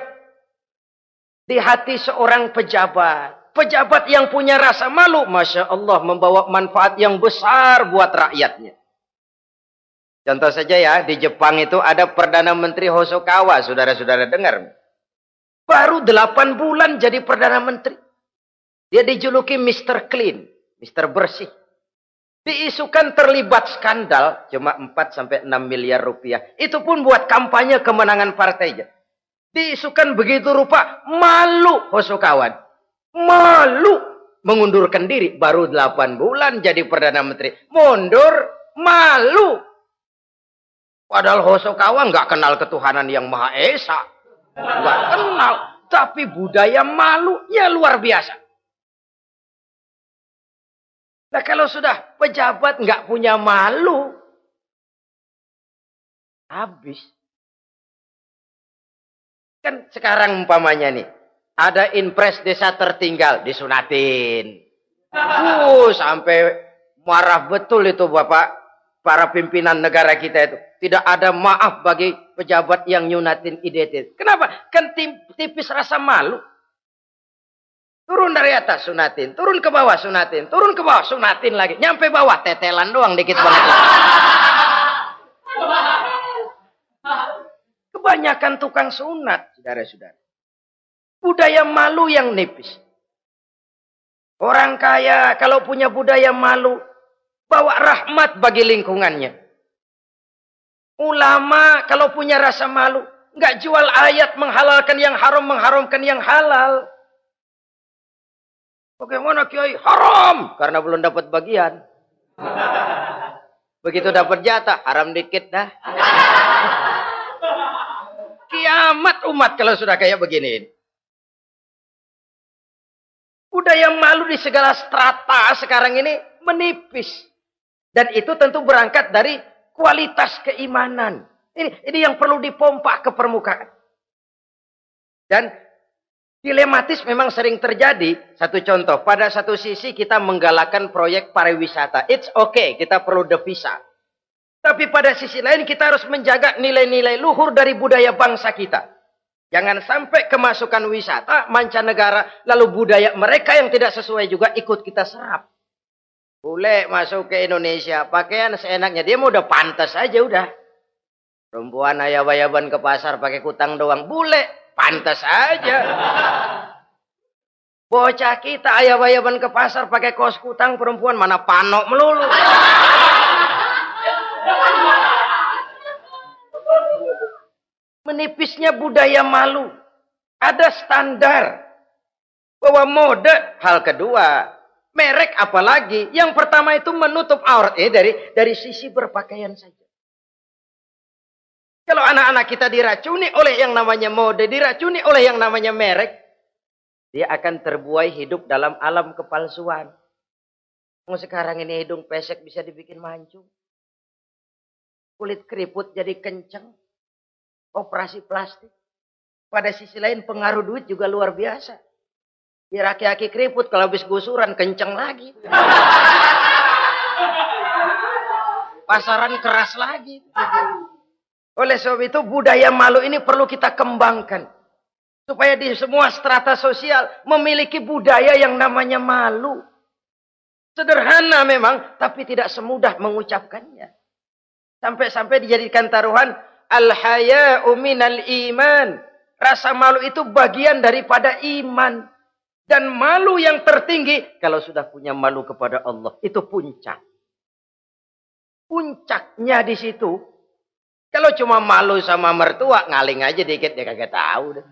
[SPEAKER 1] di hati seorang pejabat. Pejabat yang punya rasa malu, Masya Allah, membawa manfaat yang besar buat rakyatnya. Contoh saja ya, di Jepang itu ada Perdana Menteri Hosokawa, saudara-saudara dengar. Baru 8 bulan jadi Perdana Menteri. Dia dijuluki Mr. Clean, Mr. Bersih. Diisukan terlibat skandal, cuma 4-6 miliar rupiah. Itu pun buat kampanye kemenangan partainya. Diisukan begitu rupa, malu Hosokawa. Malu mengundurkan diri, baru 8 bulan jadi Perdana Menteri. Mundur, malu. Padahal Hosokawa nggak kenal ketuhanan yang Maha Esa. Nggak kenal. Tapi budaya malunya luar biasa. Nah kalau sudah pejabat nggak punya malu. Habis. Kan sekarang umpamanya nih. Ada impres desa tertinggal. Disunatin. Sampai marah betul itu Bapak. Para pimpinan negara kita itu. Tidak ada maaf bagi pejabat yang nyunatin identitas. Kenapa? Kan tipis rasa malu. Turun dari atas sunatin. Turun ke bawah sunatin. Turun ke bawah sunatin lagi. Nyampe bawah tetelan doang dikit banget. Kebanyakan tukang sunat. Saudara-saudara. Budaya malu yang nipis. Orang kaya kalau punya budaya malu. Bawa rahmat bagi lingkungannya. Ulama kalau punya rasa malu. Nggak jual ayat menghalalkan yang haram, mengharamkan yang halal. Bagaimana Kiai? Haram! Karena belum dapat bagian. Begitu dapat jatah, haram dikit dah. Kiamat umat kalau sudah kayak begini. Budaya malu di segala strata sekarang ini menipis. Dan itu tentu berangkat dari kualitas keimanan. Ini yang perlu dipompa ke permukaan. Dan dilematis memang sering terjadi. Satu contoh, pada satu sisi kita menggalakkan proyek pariwisata. It's okay, kita perlu devisa. Tapi pada sisi lain kita harus menjaga nilai-nilai luhur dari budaya bangsa kita. Jangan sampai kemasukan wisata mancanegara, lalu budaya mereka yang tidak sesuai juga ikut kita serap. Bule masuk ke Indonesia, pakaian seenaknya, dia mau udah pantas aja udah. Perempuan ayab-ayaban ke pasar pakai kutang doang, bule pantas aja. Bocah kita ayab-ayaban ke pasar pakai kaos kutang, perempuan mana panok melulu. Menipisnya budaya malu. Ada standar bahwa mode hal kedua, merek apalagi. Yang pertama itu menutup aurat dari sisi berpakaian saja. Kalau anak-anak kita diracuni oleh yang namanya mode, diracuni oleh yang namanya merek, dia akan terbuai hidup dalam alam kepalsuan. Sekarang ini hidung pesek bisa dibikin mancung. Kulit keriput jadi kenceng. Operasi plastik. Pada sisi lain pengaruh duit juga luar biasa. Di aki-aki keriput kalau habis gusuran kenceng lagi. Pasaran keras lagi. Oleh sebab itu budaya malu ini perlu kita kembangkan. Supaya di semua strata sosial memiliki budaya yang namanya malu. Sederhana memang, tapi tidak semudah mengucapkannya. Sampai-sampai dijadikan taruhan, al-haya'u minal iman. Rasa malu itu bagian daripada iman. Dan malu yang tertinggi, kalau sudah punya malu kepada Allah, itu puncak. Puncaknya di situ. Kalau cuma malu sama mertua, ngaling aja dikit, dia kagak tahu deh.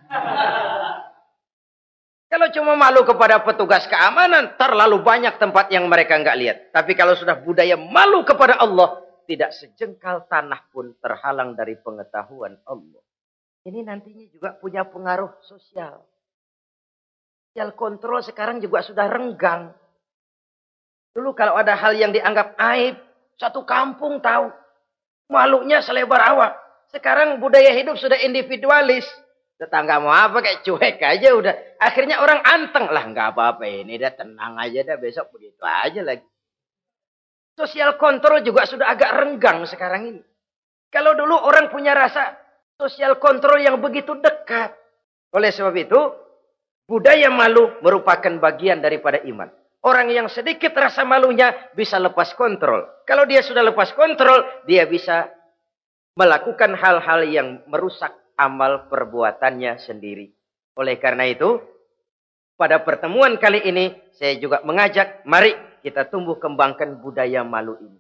[SPEAKER 1] Kalau cuma malu kepada petugas keamanan, terlalu banyak tempat yang mereka nggak lihat. Tapi kalau sudah budaya malu kepada Allah, tidak sejengkal tanah pun terhalang dari pengetahuan Allah. Ini nantinya juga punya pengaruh sosial. Sosial kontrol sekarang juga sudah renggang. Dulu kalau ada hal yang dianggap aib, satu kampung tahu. Malunya selebar awak. Sekarang budaya hidup sudah individualis. Tetangga mau apa kayak cuek aja udah. Akhirnya orang anteng. Lah nggak apa-apa ini dah, tenang aja dah, besok begitu aja lagi. Sosial kontrol juga sudah agak renggang sekarang ini. Kalau dulu orang punya rasa sosial kontrol yang begitu dekat. Oleh sebab itu, budaya malu merupakan bagian daripada iman. Orang yang sedikit rasa malunya bisa lepas kontrol. Kalau dia sudah lepas kontrol, dia bisa melakukan hal-hal yang merusak amal perbuatannya sendiri. Oleh karena itu, pada pertemuan kali ini, saya juga mengajak, mari kita tumbuh kembangkan budaya malu ini.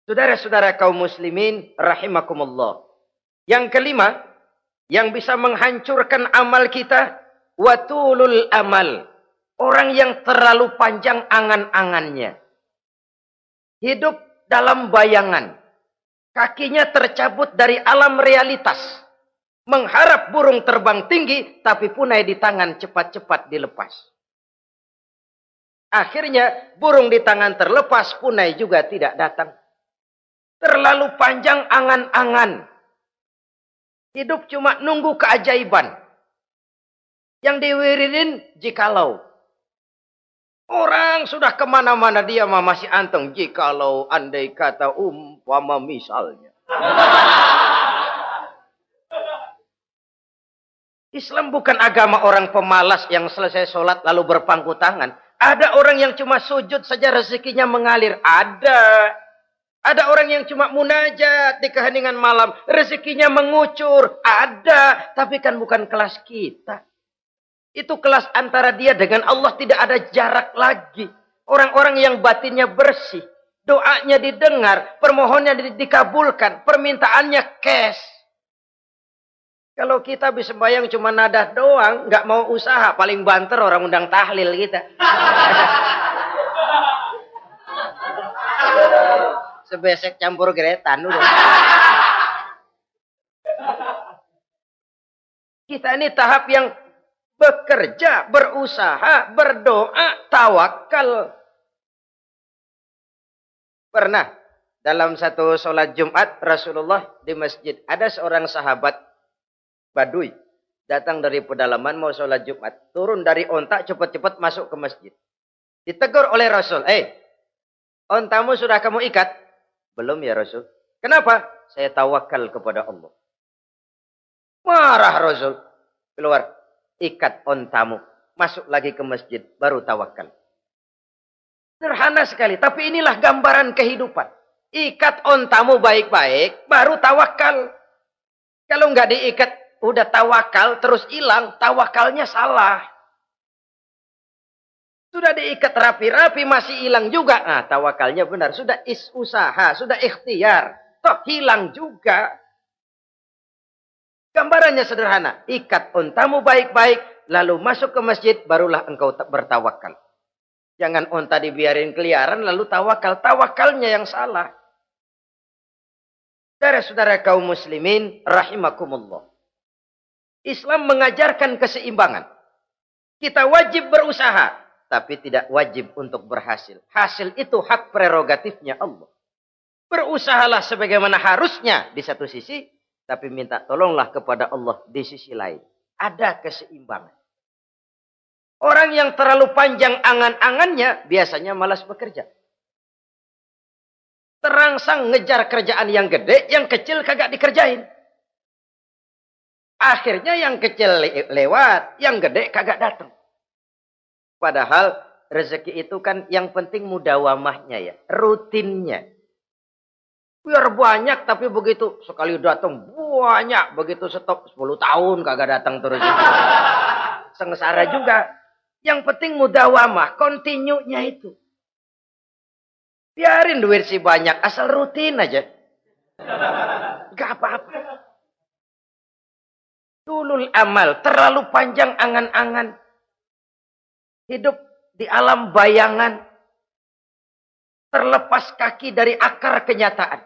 [SPEAKER 1] Saudara-saudara kaum muslimin, rahimakumullah. Yang kelima, yang bisa menghancurkan amal kita, watulul amal. Orang yang terlalu panjang angan-angannya. Hidup dalam bayangan. Kakinya tercabut dari alam realitas. Mengharap burung terbang tinggi, tapi punai di tangan cepat-cepat dilepas. Akhirnya burung di tangan terlepas, punai juga tidak datang. Terlalu panjang angan-angan. Hidup cuma nunggu keajaiban. Yang diwiridin jikalau. Orang sudah kemana-mana dia masih anteng. Jikalau andai kata umpama misalnya. Islam bukan agama orang pemalas yang selesai sholat lalu berpangku tangan. Ada orang yang cuma sujud saja rezekinya mengalir. Ada. Ada orang yang cuma munajat di keheningan malam. Rezekinya mengucur. Ada. Tapi kan bukan kelas kita. Itu kelas antara dia dengan Allah, tidak ada jarak lagi. Orang-orang yang batinnya bersih. Doanya didengar. Permohonannya dikabulkan. Permintaannya cash. Kalau kita bisa bayang cuma nadah doang, nggak mau usaha, paling banter orang undang tahlil kita. sebesek campur geretan udah. Kita ini tahap yang bekerja, berusaha, berdoa, tawakal. Pernah dalam satu sholat Jumat Rasulullah di masjid, ada seorang sahabat Badui datang dari pedalaman mau sholat Jumat, turun dari onta cepat-cepat masuk ke masjid. Ditegur oleh Rasul, ontamu sudah kamu ikat? Belum ya Rasul. Kenapa? Saya tawakal kepada Allah. Marah Rasul. Keluar. Ikat ontamu. Masuk lagi ke masjid. Baru tawakal. Sederhana sekali. Tapi inilah gambaran kehidupan. Ikat ontamu baik-baik. Baru tawakal. Kalau nggak diikat. Udah tawakal. Terus hilang. Tawakalnya salah. Sudah diikat rapi-rapi. Masih hilang juga. Nah tawakalnya benar. Sudah usaha. Sudah ikhtiar. Toh hilang juga. Gambarannya sederhana. Ikat ontamu baik-baik. Lalu masuk ke masjid. Barulah engkau bertawakal. Jangan onta dibiarin keliaran. Lalu tawakal. Tawakalnya yang salah. Saudara-saudara kaum muslimin. Rahimakumullah. Islam mengajarkan keseimbangan. Kita wajib berusaha. Tapi tidak wajib untuk berhasil. Hasil itu hak prerogatifnya Allah. Berusahalah sebagaimana harusnya di satu sisi. Tapi minta tolonglah kepada Allah di sisi lain. Ada keseimbangan. Orang yang terlalu panjang angan-angannya biasanya malas bekerja. Terangsang ngejar kerjaan yang gede, yang kecil kagak dikerjain. Akhirnya yang kecil lewat, yang gede kagak datang. Padahal rezeki itu kan yang penting mudawamahnya ya, rutinnya. Biar banyak tapi begitu sekali datang banyak, begitu stop 10 tahun kagak datang terus. Sengsara juga. Yang penting mudawamah, continue-nya itu. Biarin duit sih banyak, asal rutin aja. Gak apa-apa. Tulul amal, terlalu panjang angan-angan. Hidup di alam bayangan. Terlepas kaki dari akar kenyataan.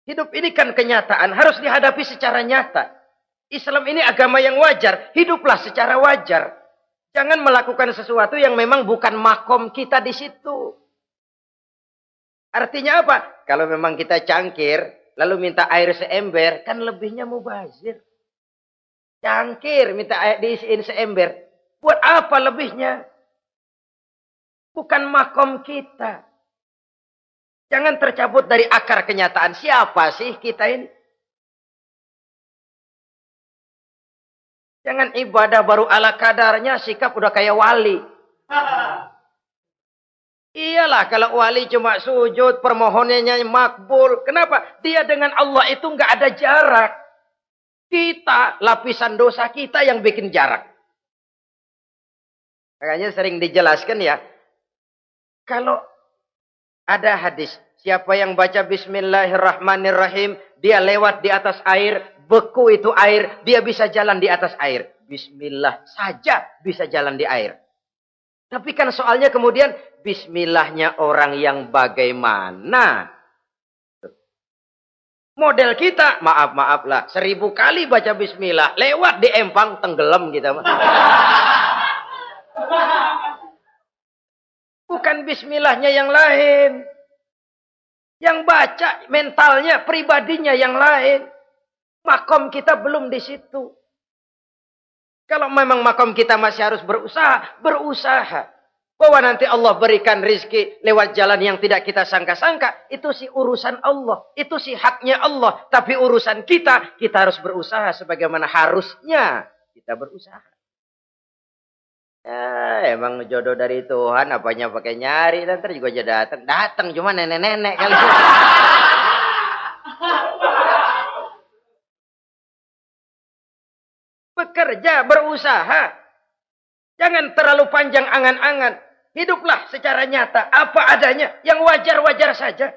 [SPEAKER 1] Hidup ini kan kenyataan, harus dihadapi secara nyata. Islam ini agama yang wajar, hiduplah secara wajar. Jangan melakukan sesuatu yang memang bukan makom kita di situ. Artinya apa? Kalau memang kita cangkir, lalu minta air seember, kan lebihnya mubazir. Cangkir, minta air diisiin seember. Buat apa lebihnya? Bukan makom kita. Jangan tercabut dari akar kenyataan. Siapa sih kita ini? Jangan ibadah baru ala kadarnya, sikap udah kayak wali. Iyalah kalau wali cuma sujud, permohonannya makbul. Kenapa? Dia dengan Allah itu nggak ada jarak. Kita, lapisan dosa kita yang bikin jarak. Makanya sering dijelaskan ya. Kalau ada hadis, siapa yang baca Bismillahirrahmanirrahim, dia lewat di atas air, beku itu air, dia bisa jalan di atas air. Bismillah saja bisa jalan di air. Tapi kan soalnya kemudian, Bismillahnya orang yang bagaimana? Model kita, maaf lah, 1000 kali baca Bismillah, lewat di empang, tenggelam kita. Bukan Bismillahnya yang lain. Yang baca mentalnya, pribadinya yang lain. Makom kita belum di situ. Kalau memang makom kita masih harus berusaha, berusaha. Bahwa nanti Allah berikan rizki lewat jalan yang tidak kita sangka-sangka. Itu sih urusan Allah. Itu sih haknya Allah. Tapi urusan kita harus berusaha sebagaimana harusnya kita berusaha. Ya, emang jodoh dari Tuhan, apanya pakai nyari, nanti juga aja datang. Datang cuma nenek-nenek kali. Bekerja, berusaha. Jangan terlalu panjang angan-angan. Hiduplah secara nyata, apa adanya, yang wajar-wajar saja.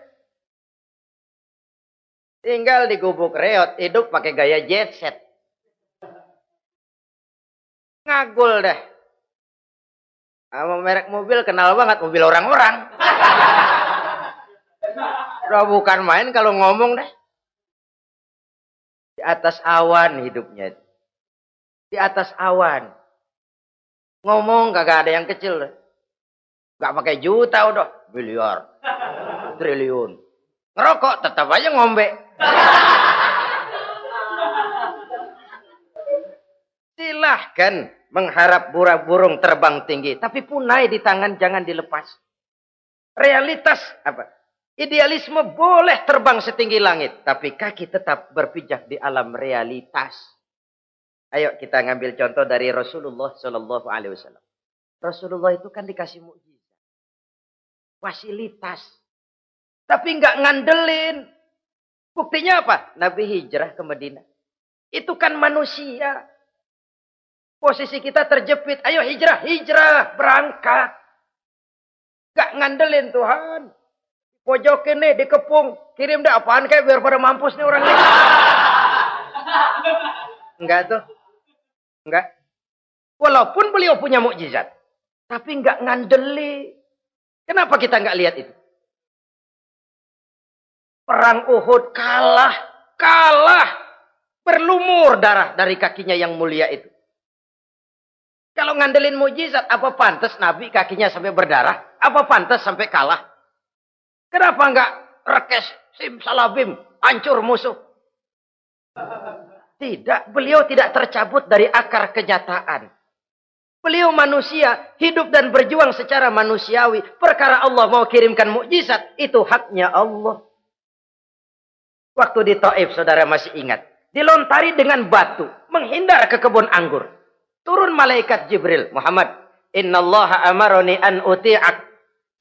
[SPEAKER 1] Tinggal di gubuk reot, hidup pakai gaya jet set. Ngagul dah. Sama merek mobil kenal banget, mobil orang-orang. Udah bukan main kalau ngomong deh. Di atas awan hidupnya. Di atas awan. Ngomong kagak ada yang kecil. Gak pakai juta udah. Miliar. Triliun. Ngerokok tetap aja ngombe. Silahkan mengharap burung terbang tinggi. Tapi punai di tangan jangan dilepas. Realitas apa? Idealisme boleh terbang setinggi langit. Tapi kaki tetap berpijak di alam realitas. Ayo kita ngambil contoh dari Rasulullah Sallallahu Alaihi Wasallam. Rasulullah itu kan dikasih mukjizat, fasilitas, tapi nggak ngandelin. Buktinya apa? Nabi hijrah ke Madinah. Itu kan manusia. Posisi kita terjepit. Ayo hijrah, hijrah, berangkat. Gak ngandelin Tuhan. Pojokin nih, dikepung. Kirim deh apaan kayak biar pada mampus nih orang ini. Enggak tuh. Enggak. Walaupun beliau punya mukjizat. Tapi enggak ngandeli. Kenapa kita enggak lihat itu? Perang Uhud kalah. Kalah. Berlumur darah dari kakinya yang mulia itu. Kalau ngandelin mukjizat, apa pantas Nabi kakinya sampai berdarah? Apa pantas sampai kalah? Kenapa enggak rekes, simsalabim, hancur musuh? Tidak, beliau tidak tercabut dari akar kenyataan. Beliau manusia, hidup dan berjuang secara manusiawi. Perkara Allah mau kirimkan mukjizat, itu haknya Allah. Waktu di Taif, saudara masih ingat. Dilontari dengan batu, menghindar ke kebun anggur. Turun malaikat Jibril, Muhammad, innallaha amaroni an uti'ak.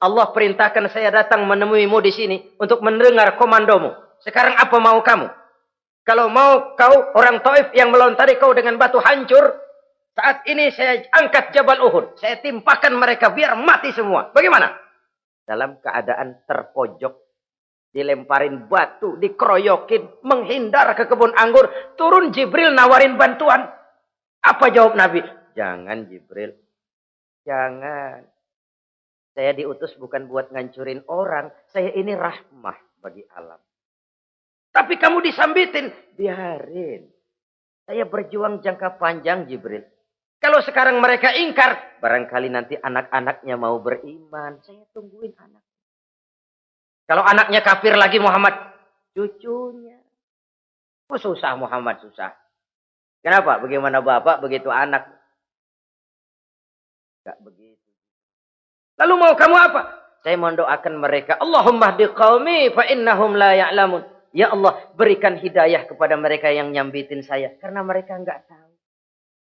[SPEAKER 1] Allah perintahkan saya datang menemuimu di sini untuk mendengar komandomu. Sekarang apa mau kamu? Kalau mau kau orang Taif yang melontari kau dengan batu hancur, saat ini saya angkat Jabal Uhud. Saya timpakan mereka biar mati semua. Bagaimana? Dalam keadaan terpojok, dilemparin batu, dikeroyokin, menghindar ke kebun anggur. Turun Jibril nawarin bantuan. Apa jawab Nabi? Jangan Jibril. Jangan. Saya diutus bukan buat ngancurin orang. Saya ini rahmah bagi alam. Tapi kamu disambitin. Biarin. Saya berjuang jangka panjang Jibril. Kalau sekarang mereka ingkar. Barangkali nanti anak-anaknya mau beriman. Saya tungguin anak. Kalau anaknya kafir lagi Muhammad. Cucunya. Oh susah Muhammad, susah. Kenapa? Bagaimana bapak begitu anak? Gak begitu. Lalu mau kamu apa? Saya mendoakan mereka. Allahumma hdi qaumi fa innahum la ya'lamun. Ya Allah, berikan hidayah kepada mereka yang nyambitin saya. Karena mereka enggak tahu.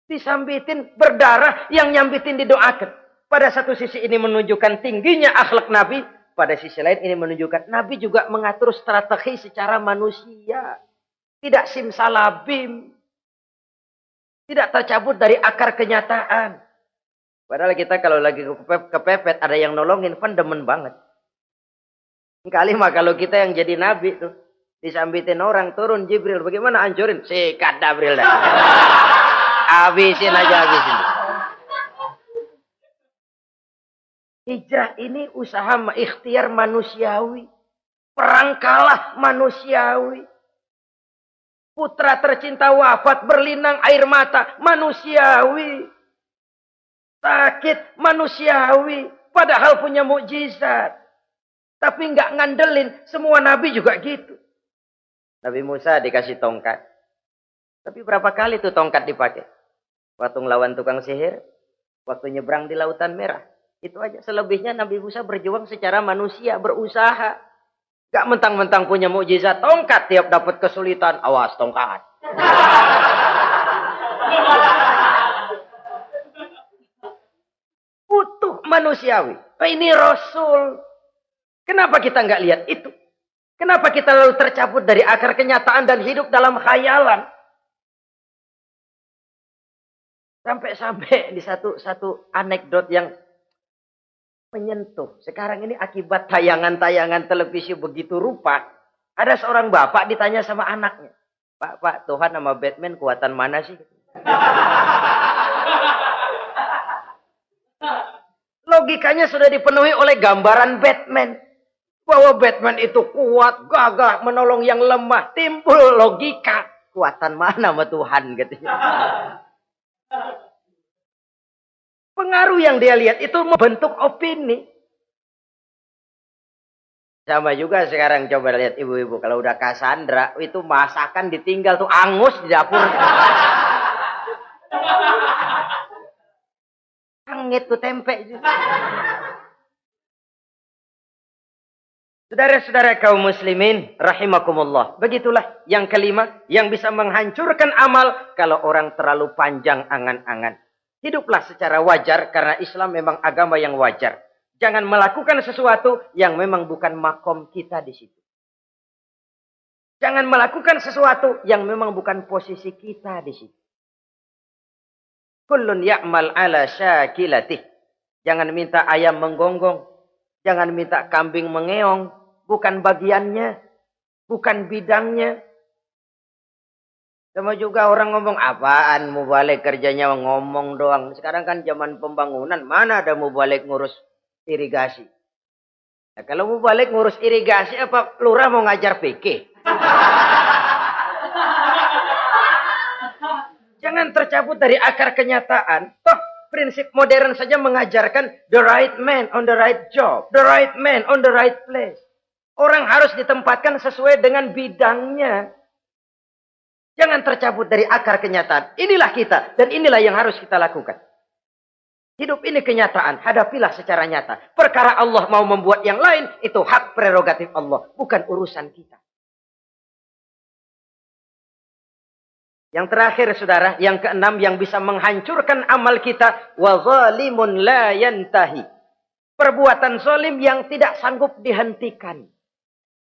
[SPEAKER 1] Disambitin, berdarah, yang nyambitin didoakan. Pada satu sisi ini menunjukkan tingginya akhlak Nabi. Pada sisi lain ini menunjukkan Nabi juga mengatur strategi secara manusia. Tidak simsalabim. Tidak tercabut dari akar kenyataan. Padahal kita kalau lagi kepepet ada yang nolongin, kan demen banget. Kali mah kalau kita yang jadi nabi tuh, disambitin orang, turun Jibril, bagaimana hancurin? Sikat Jibril dah. Habisin aja, habisin. Hijrah ini usaha ikhtiar manusiawi. Perang kalah manusiawi. Putra tercinta wafat, berlinang air mata, manusiawi. Sakit, manusiawi. Padahal punya mukjizat. Tapi nggak ngandelin. Semua nabi juga gitu. Nabi Musa dikasih tongkat. Tapi berapa kali tuh tongkat dipakai? Waktu ngelawan tukang sihir. Waktu nyebrang di Lautan Merah. Itu aja. Selebihnya Nabi Musa berjuang secara manusia. Berusaha. Gak mentang-mentang punya mukjizat. Tongkat tiap dapat kesulitan. Awas tongkat. Utuh manusiawi. Ini Rasul. Kenapa kita nggak lihat itu? Kenapa kita lalu tercabut dari akar kenyataan dan hidup dalam khayalan? Sampai-sampai di satu anekdot yang menyentuh. Sekarang ini akibat tayangan-tayangan televisi begitu rupa. Ada seorang bapak ditanya sama anaknya. Pak, Tuhan sama Batman kuatan mana sih? Logikanya sudah dipenuhi oleh gambaran Batman. Bahwa Batman itu kuat, gagah, menolong yang lemah. Timbul logika. Kuatan mana sama Tuhan katanya. Pengaruh yang dia lihat itu membentuk opini. Sama juga sekarang coba lihat ibu-ibu. Kalau udah Cassandra, itu masakan ditinggal tuh angus di dapur. Angit tuh tempe. Saudara-saudara kaum muslimin, rahimakumullah. Begitulah yang kelima, yang bisa menghancurkan amal kalau orang terlalu panjang angan-angan. Hiduplah secara wajar karena Islam memang agama yang wajar. Jangan melakukan sesuatu yang memang bukan makom kita di situ. Jangan melakukan sesuatu yang memang bukan posisi kita di situ. Kullun ya'mal ala syakilatih. Jangan minta ayam menggonggong. Jangan minta kambing mengeong. Bukan bagiannya. Bukan bidangnya. Sama juga orang ngomong, apaan mubalik kerjanya ngomong doang. Sekarang kan zaman pembangunan. Mana ada mubalik ngurus irigasi. Nah, kalau mubalik ngurus irigasi, apa lurah mau ngajar PK? Jangan tercabut dari akar kenyataan. Toh prinsip modern saja mengajarkan the right man on the right job. The right man on the right place. Orang harus ditempatkan sesuai dengan bidangnya. Jangan tercabut dari akar kenyataan. Inilah kita dan inilah yang harus kita lakukan. Hidup ini kenyataan. Hadapilah secara nyata. Perkara Allah mau membuat yang lain, itu hak prerogatif Allah. Bukan urusan kita. Yang terakhir saudara, yang keenam yang bisa menghancurkan amal kita. Wa zalimun la yantahi. Perbuatan zalim yang tidak sanggup dihentikan.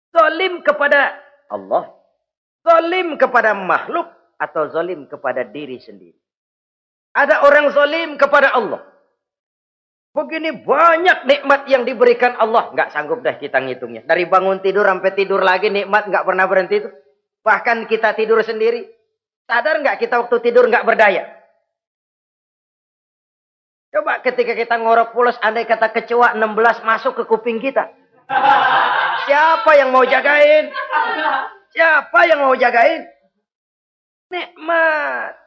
[SPEAKER 1] Zalim kepada Allah. Zalim kepada makhluk. Atau zalim kepada diri sendiri. Ada orang zalim kepada Allah. Begini banyak nikmat yang diberikan Allah. Nggak sanggup dah kita ngitungnya. Dari bangun tidur sampai tidur lagi nikmat nggak pernah berhenti itu. Bahkan kita tidur sendiri. Sadar nggak kita waktu tidur nggak berdaya? Coba ketika kita ngorok pulas, andai kata kecoa 16 masuk ke kuping kita. Siapa yang mau jagain? Siapa yang mau jagain? Nikmat.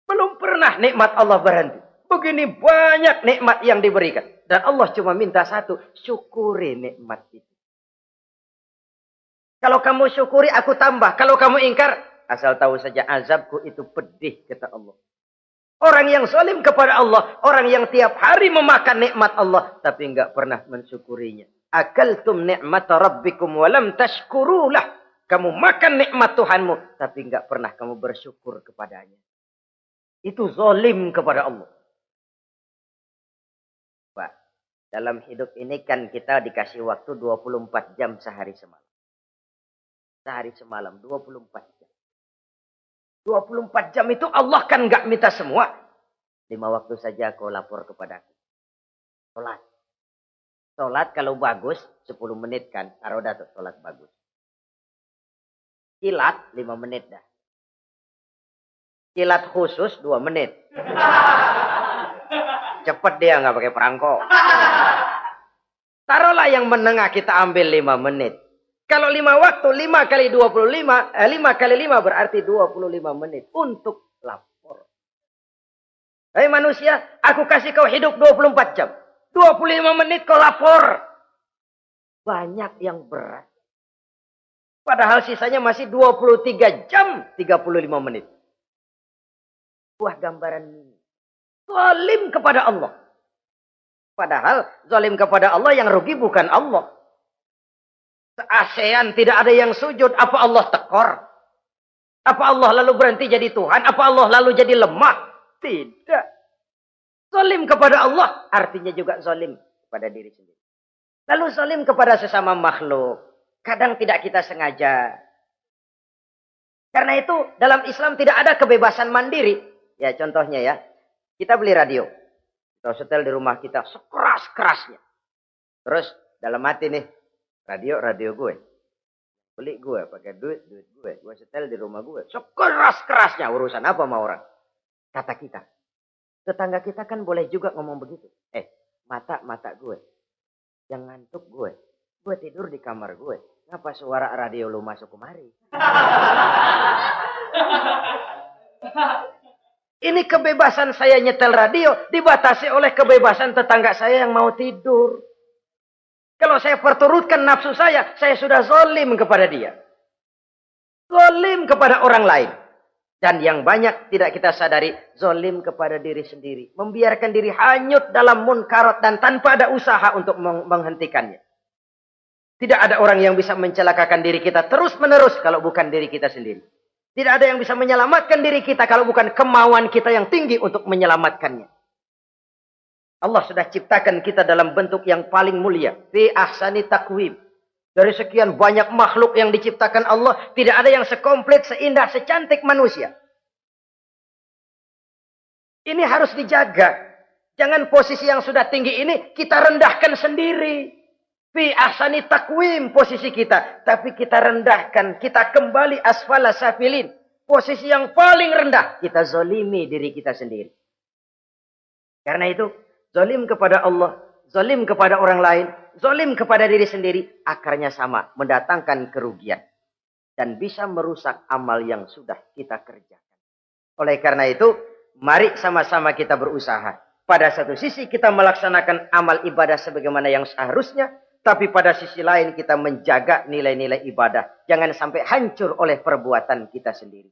[SPEAKER 1] Belum pernah nikmat Allah berhenti. Begini banyak nikmat yang diberikan. Dan Allah cuma minta satu. Syukuri nikmat itu. Kalau kamu syukuri, aku tambah. Kalau kamu ingkar, asal tahu saja azabku itu pedih, kata Allah. Orang yang zalim kepada Allah. Orang yang tiap hari memakan nikmat Allah. Tapi enggak pernah mensyukurinya. Akaltum ni'mata rabbikum walam tashkurulah. Kamu makan nikmat Tuhanmu. Tapi enggak pernah kamu bersyukur kepadanya. Itu zalim kepada Allah. Pak, dalam hidup ini kan kita dikasih waktu 24 jam sehari semalam. Sehari semalam, 24 jam. 24 jam itu Allah kan nggak minta semua. 5 waktu saja kau lapor kepadaku. Sholat. Sholat kalau bagus, 10 menit kan. Taruh dah tuh, sholat bagus. Kilat, 5 menit dah. Kilat khusus 2 menit. Cepet dia nggak pakai perangko. Taruhlah yang menengah kita ambil 5 menit. Kalau 5 waktu, 5 kali 25, 5 kali 5 berarti 25 menit untuk lapor. Hei manusia, aku kasih kau hidup 24 jam. 25 menit kau lapor. Banyak yang berat. Padahal sisanya masih 23 jam 35 menit. Buah gambaran zalim kepada Allah. Padahal zalim kepada Allah yang rugi bukan Allah. Se-ASEAN tidak ada yang sujud. Apa Allah tekor? Apa Allah lalu berhenti jadi Tuhan? Apa Allah lalu jadi lemah? Tidak. Zalim kepada Allah artinya juga zalim kepada diri sendiri. Lalu zalim kepada sesama makhluk. Kadang tidak kita sengaja. Karena itu dalam Islam tidak ada kebebasan mandiri. Ya contohnya ya. Kita beli radio. Kita setel di rumah kita sekeras-kerasnya. Terus dalam hati nih. Radio gue. Beli gue. Pakai duit gue. Gue setel di rumah gue. Sekeras-kerasnya. Urusan apa sama orang? Kata kita. Tetangga kita kan boleh juga ngomong begitu. mata gue. Yang ngantuk gue. Gue tidur di kamar gue. Ngapa suara radio lu masuk kemari? Ini kebebasan saya nyetel radio dibatasi oleh kebebasan tetangga saya yang mau tidur. Kalau saya perturutkan nafsu saya sudah zalim kepada dia. Zalim kepada orang lain. Dan yang banyak tidak kita sadari, zalim kepada diri sendiri. Membiarkan diri hanyut dalam munkarat dan tanpa ada usaha untuk menghentikannya. Tidak ada orang yang bisa mencelakakan diri kita terus-menerus kalau bukan diri kita sendiri. Tidak ada yang bisa menyelamatkan diri kita kalau bukan kemauan kita yang tinggi untuk menyelamatkannya. Allah sudah ciptakan kita dalam bentuk yang paling mulia. Fi ahsani taqwim. Dari sekian banyak makhluk yang diciptakan Allah, tidak ada yang sekomplit, seindah, secantik manusia. Ini harus dijaga. Jangan posisi yang sudah tinggi ini kita rendahkan sendiri. Fi ahsani taqwim posisi kita. Tapi kita rendahkan. Kita kembali asfala safilin. Posisi yang paling rendah. Kita zalimi diri kita sendiri. Karena itu, zalim kepada Allah, zalim kepada orang lain, zalim kepada diri sendiri, akarnya sama, mendatangkan kerugian. Dan bisa merusak amal yang sudah kita kerjakan. Oleh karena itu, mari sama-sama kita berusaha. Pada satu sisi kita melaksanakan amal ibadah sebagaimana yang seharusnya, tapi pada sisi lain kita menjaga nilai-nilai ibadah. Jangan sampai hancur oleh perbuatan kita sendiri.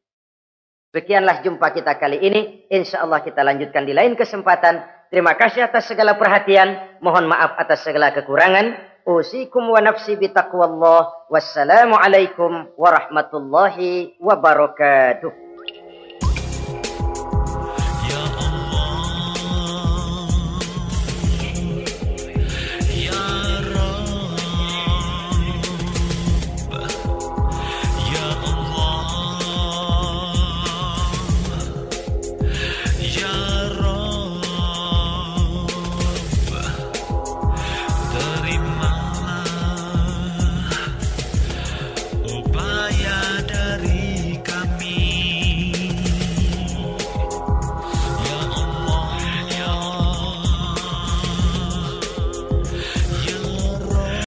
[SPEAKER 1] Sekianlah jumpa kita kali ini. Insya Allah kita lanjutkan di lain kesempatan. Terima kasih atas segala perhatian. Mohon maaf atas segala kekurangan. Usikum wa nafsi bitaqwallah. Wassalamualaikum warahmatullahi wabarakatuh.